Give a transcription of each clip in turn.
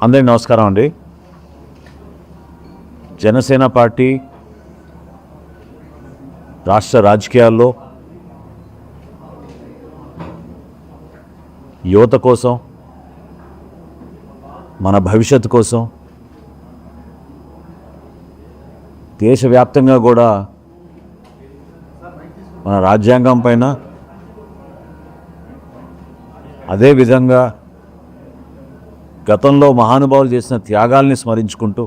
అందరికీ నమస్కారం అండి. జనసేన పార్టీ రాష్ట్ర రాజకీయాల్లో యువత కోసం, మన భవిష్యత్తు కోసం, దేశవ్యాప్తంగా కూడా మన రాజ్యాంగం పైన, అదేవిధంగా గతంలో మహానుభావులు చేసిన త్యాగాల్ని స్మరించుకుంటూ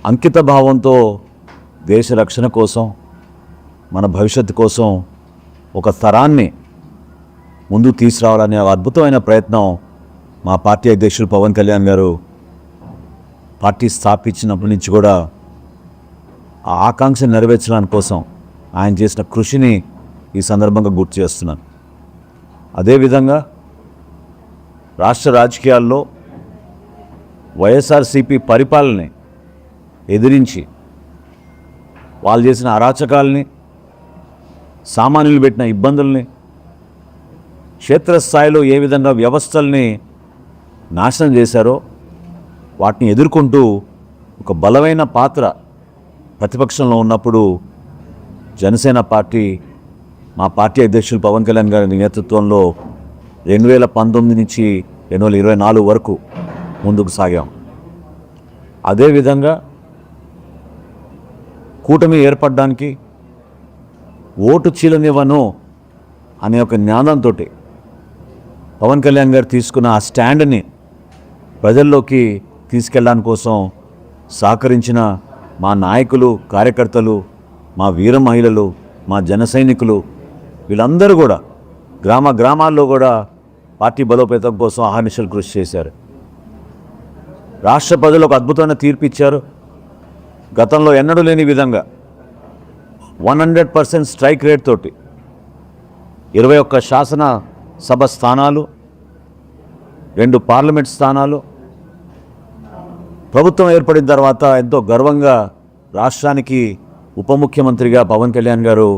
అంకిత భావంతో దేశ రక్షణ కోసం, మన భవిష్యత్తు కోసం ఒక తరాన్ని ముందుకు తీసుకురావాలనే అద్భుతమైన ప్రయత్నం మా పార్టీ అధ్యక్షులు పవన్ కళ్యాణ్ గారు పార్టీ స్థాపించినప్పటి నుంచి కూడా ఆ ఆకాంక్ష నెరవేర్చడానికి కోసం ఆయన చేసిన కృషిని ఈ సందర్భంగా గుర్తు చేస్తున్నాను. అదేవిధంగా రాష్ట్ర రాజకీయాల్లో వైఎస్ఆర్సీపీ పరిపాలనని ఎదిరించి వాళ్ళు చేసిన అరాచకాలని, సామాన్యులు పెట్టిన ఇబ్బందుల్ని, క్షేత్రస్థాయిలో ఏ విధంగా వ్యవస్థల్ని నాశనం చేశారో వాటిని ఎదుర్కొంటూ ఒక బలమైన పాత్ర ప్రతిపక్షంలో ఉన్నప్పుడు జనసేన పార్టీ, మా పార్టీ అధ్యక్షులు పవన్ కళ్యాణ్ గారి నేతృత్వంలో 2019 నుంచి 2024 వరకు ముందుకు సాగాం. అదేవిధంగా కూటమి ఏర్పడడానికి ఓటు చీలనివ్వను అనే ఒక జ్ఞానంతో పవన్ కళ్యాణ్ గారు తీసుకున్న ఆ స్టాండ్ని ప్రజల్లోకి తీసుకెళ్ళడానికి కోసం సహకరించిన మా నాయకులు, కార్యకర్తలు, మా వీర మహిళలు, మా జన సైనికులు, వీళ్ళందరూ కూడా గ్రామాల్లో కూడా పార్టీ బలోపేతం కోసం అహర్నిశలు కృషి చేశారు. రాష్ట్ర ప్రజలు ఒక అద్భుతమైన తీర్పు ఇచ్చారు. గతంలో ఎన్నడూ లేని విధంగా 100% స్ట్రైక్ రేట్ తోటి 21 శాసనసభ స్థానాలు, 2 పార్లమెంట్ స్థానాలు ప్రభుత్వం ఏర్పడిన తర్వాత ఎంతో గర్వంగా రాష్ట్రానికి ఉప ముఖ్యమంత్రిగా పవన్ కళ్యాణ్ గారు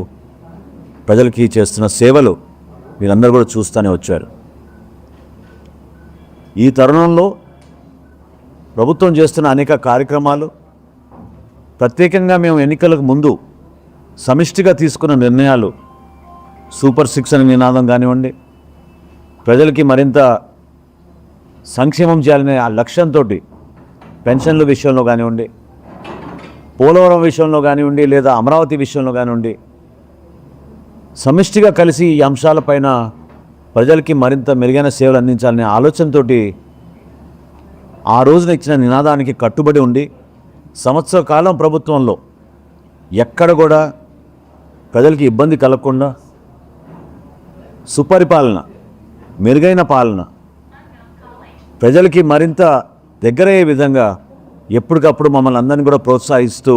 ప్రజలకి చేస్తున్న సేవలు మీరందరూ కూడా చూస్తూనే వచ్చారు. ఈ తరుణంలో ప్రభుత్వం చేస్తున్న అనేక కార్యక్రమాలు, ప్రత్యేకంగా మేము ఎన్నికలకు ముందు సమిష్టిగా తీసుకున్న నిర్ణయాలు, సూపర్ 6 అనే నినాదం కానివ్వండి, ప్రజలకి మరింత సంక్షేమం చేయాలనే ఆ లక్ష్యంతో పెన్షన్ల విషయంలో కానివ్వండి, పోలవరం విషయంలో కానివ్వండి, లేదా అమరావతి విషయంలో కానివ్వండి, సమిష్టిగా కలిసి ఈ అంశాలపైన ప్రజలకి మరింత మెరుగైన సేవలు అందించాలనే ఆలోచనతో ఆ రోజున ఇచ్చిన నినాదానికి కట్టుబడి ఉండి సంవత్సర కాలం ప్రభుత్వంలో ఎక్కడ కూడా ప్రజలకి ఇబ్బంది కలగకుండా సుపరిపాలన, మెరుగైన పాలన, ప్రజలకి మరింత దగ్గరయ్యే విధంగా ఎప్పటికప్పుడు మమ్మల్ని అందరినీ కూడా ప్రోత్సహిస్తూ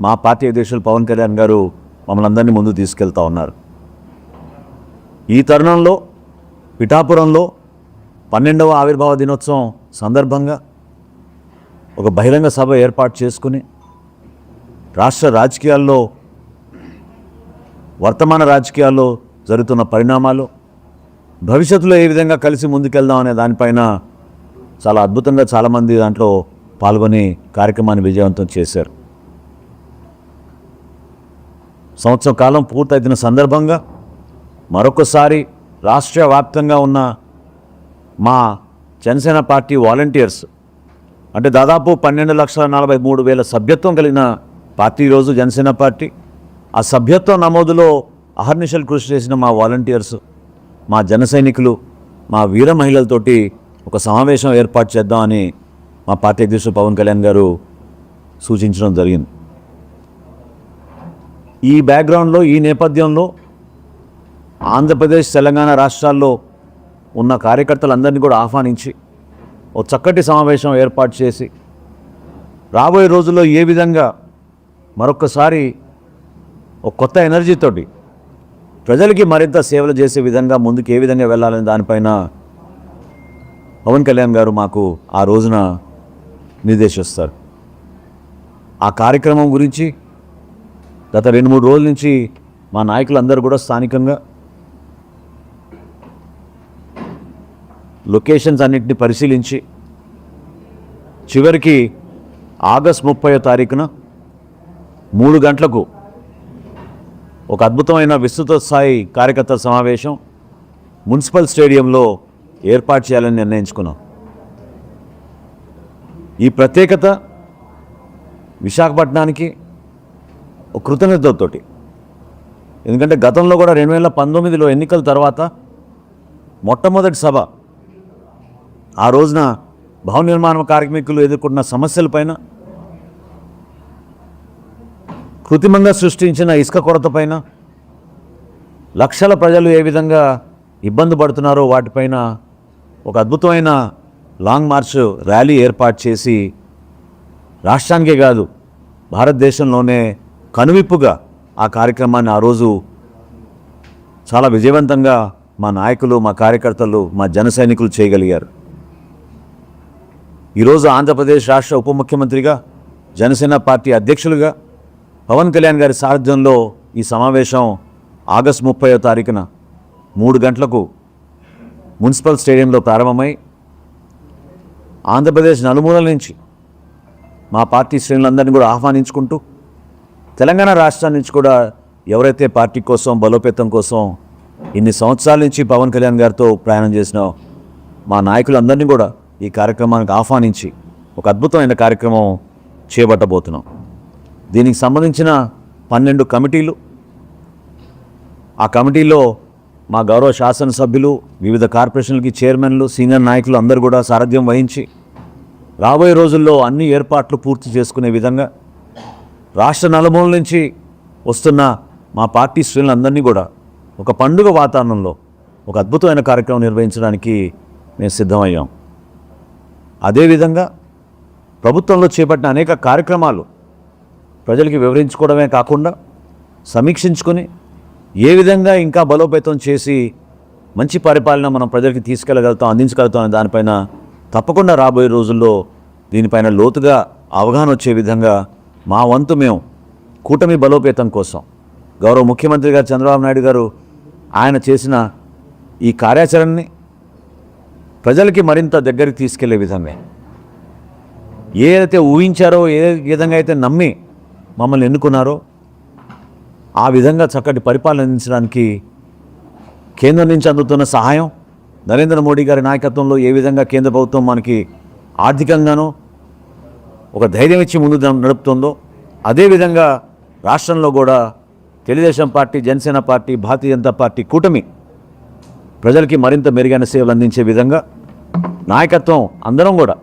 మా పార్టీ అధ్యక్షులు పవన్ కళ్యాణ్ గారు మమ్మల్ని అందరినీ ముందుకు తీసుకెళ్తా ఉన్నారు. ఈ తరుణంలో పిఠాపురంలో 12వ ఆవిర్భావ దినోత్సవం సందర్భంగా ఒక బహిరంగ సభ ఏర్పాటు చేసుకుని రాష్ట్ర రాజకీయాల్లో, వర్తమాన రాజకీయాల్లో జరుగుతున్న పరిణామాలు, భవిష్యత్తులో ఏ విధంగా కలిసి ముందుకెళ్దాం అనే దానిపైన చాలా అద్భుతంగా చాలామంది దాంట్లో పాల్గొని కార్యక్రమాన్ని విజయవంతం చేశారు. సంవత్సరం కాలం పూర్తయిన సందర్భంగా మరొకసారి రాష్ట్ర వ్యాప్తంగా ఉన్న మా జనసేన పార్టీ వాలంటీర్స్, అంటే దాదాపు 12,43,000 సభ్యత్వం కలిగిన పార్టీ ఈరోజు జనసేన పార్టీ. ఆ సభ్యత్వ నమోదులో అహర్నిశలు కృషి చేసిన మా వాలంటీర్స్, మా జన సైనికులు, మా వీర మహిళలతోటి ఒక సమావేశం ఏర్పాటు చేద్దామని మా పార్టీ అధ్యక్షుడు పవన్ కళ్యాణ్ గారు సూచించడం జరిగింది. ఈ బ్యాక్గ్రౌండ్లో, ఈ నేపథ్యంలో ఆంధ్రప్రదేశ్, తెలంగాణ రాష్ట్రాల్లో ఉన్న కార్యకర్తలందరినీ కూడా ఆహ్వానించి ఒక చక్కటి సమావేశం ఏర్పాటు చేసి రాబోయే రోజుల్లో ఏ విధంగా మరొకసారి ఒక కొత్త ఎనర్జీతోటి ప్రజలకి మరింత సేవలు చేసే విధంగా ముందుకు ఏ విధంగా వెళ్ళాలని దానిపైన పవన్ కళ్యాణ్ గారు మాకు ఆ రోజున నిర్దేశిస్తారు. ఆ కార్యక్రమం గురించి గత 2-3 రోజుల నుంచి మా నాయకులందరూ కూడా స్థానికంగా లొకేషన్స్ అన్నింటినీ పరిశీలించి చివరికి ఆగస్ట్ 30వ తారీఖున 3 గంటలకు ఒక అద్భుతమైన విస్తృత స్థాయి కార్యకర్తల సమావేశం మున్సిపల్ స్టేడియంలో ఏర్పాటు చేయాలని నిర్ణయించుకున్నాం. ఈ ప్రత్యేకత విశాఖపట్నానికి ఒక కృతజ్ఞతతోటి, ఎందుకంటే గతంలో కూడా 2019లో ఎన్నికల తర్వాత మొట్టమొదటి సభ ఆ రోజున భవన నిర్మాణ కార్మికులు ఎదుర్కొన్న సమస్యలపైన, కృత్రిమంగా సృష్టించిన ఇసుక కొరతపైన, లక్షల ప్రజలు ఏ విధంగా ఇబ్బంది పడుతున్నారో వాటిపైన ఒక అద్భుతమైన లాంగ్ మార్చ్ ర్యాలీ ఏర్పాటు చేసి రాష్ట్రానికే కాదు భారతదేశంలోనే కనువిప్పుగా ఆ కార్యక్రమాన్ని ఆ రోజు చాలా విజయవంతంగా మా నాయకులు, మా కార్యకర్తలు, మా జన సైనికులు చేయగలిగారు. ఈరోజు ఆంధ్రప్రదేశ్ రాష్ట్ర ఉప ముఖ్యమంత్రిగా, జనసేన పార్టీ అధ్యక్షులుగా పవన్ కళ్యాణ్ గారి సారథ్యంలో ఈ సమావేశం ఆగస్ట్ 30వ తారీఖున 3 గంటలకు మున్సిపల్ స్టేడియంలో ప్రారంభమై ఆంధ్రప్రదేశ్ నలుమూలల నుంచి మా పార్టీ శ్రేణులందరినీ కూడా ఆహ్వానించుకుంటూ, తెలంగాణ రాష్ట్రం నుంచి కూడా ఎవరైతే పార్టీ కోసం, బలోపేతం కోసం ఇన్ని సంవత్సరాల నుంచి పవన్ కళ్యాణ్ గారితో ప్రయాణం చేసిన మా నాయకులందరినీ కూడా ఈ కార్యక్రమానికి ఆహ్వానించి ఒక అద్భుతమైన కార్యక్రమం చేపట్టబోతున్నాం. దీనికి సంబంధించిన 12 కమిటీలు, ఆ కమిటీలో మా గౌరవ శాసనసభ్యులు, వివిధ కార్పొరేషన్లకి చైర్మన్లు, సీనియర్ నాయకులు అందరూ కూడా సారథ్యం వహించి రాబోయే రోజుల్లో అన్ని ఏర్పాట్లు పూర్తి చేసుకునే విధంగా రాష్ట్ర నలుమూలల నుంచి వస్తున్న మా పార్టీ శ్రేణులందరినీ కూడా ఒక పండుగ వాతావరణంలో ఒక అద్భుతమైన కార్యక్రమం నిర్వహించడానికి మేము సిద్ధమయ్యాం. అదేవిధంగా ప్రభుత్వంలో చేపట్టిన అనేక కార్యక్రమాలు ప్రజలకి వివరించుకోవడమే కాకుండా సమీక్షించుకొని ఏ విధంగా ఇంకా బలోపేతం చేసి మంచి పరిపాలన మనం ప్రజలకి తీసుకెళ్ళగలుగుతాం, అందించగలుగుతాం అనే దానిపైన తప్పకుండా రాబోయే రోజుల్లో దీనిపైన లోతుగా అవగాహన వచ్చే విధంగా మా వంతు మేము కూటమి బలోపేతం కోసం గౌరవ ముఖ్యమంత్రి గారు చంద్రబాబు నాయుడు గారు ఆయన చేసిన ఈ కార్యాచరణని ప్రజలకి మరింత దగ్గరికి తీసుకెళ్లే విధంగా, ఏదైతే ఊహించారో, ఏ విధంగా అయితే నమ్మి మమ్మల్ని ఎన్నుకున్నారో ఆ విధంగా చక్కటి పరిపాలన అందించడానికి కేంద్రం నుంచి అందుతున్న సహాయం, నరేంద్ర మోడీ గారి నాయకత్వంలో ఏ విధంగా కేంద్ర ప్రభుత్వం మనకి ఆర్థికంగానూ ఒక ధైర్యం ఇచ్చి ముందు నడుపుతుందో, అదేవిధంగా రాష్ట్రంలో కూడా Telugu Desam party, Janasena party, Bharatiya Janata party కూటమి ప్రజలకి మరింత మెరుగైన సేవలు అందించే విధంగా నాయకత్వం అందరం కూడా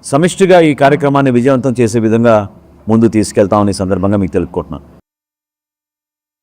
సమిష్టిగా ఈ కార్యక్రమాన్ని విజయవంతం చేసే విధంగా ముందు తీసుకెళ్తామని సందర్భంగా మీకు తెలుపుకుంటున్నాను.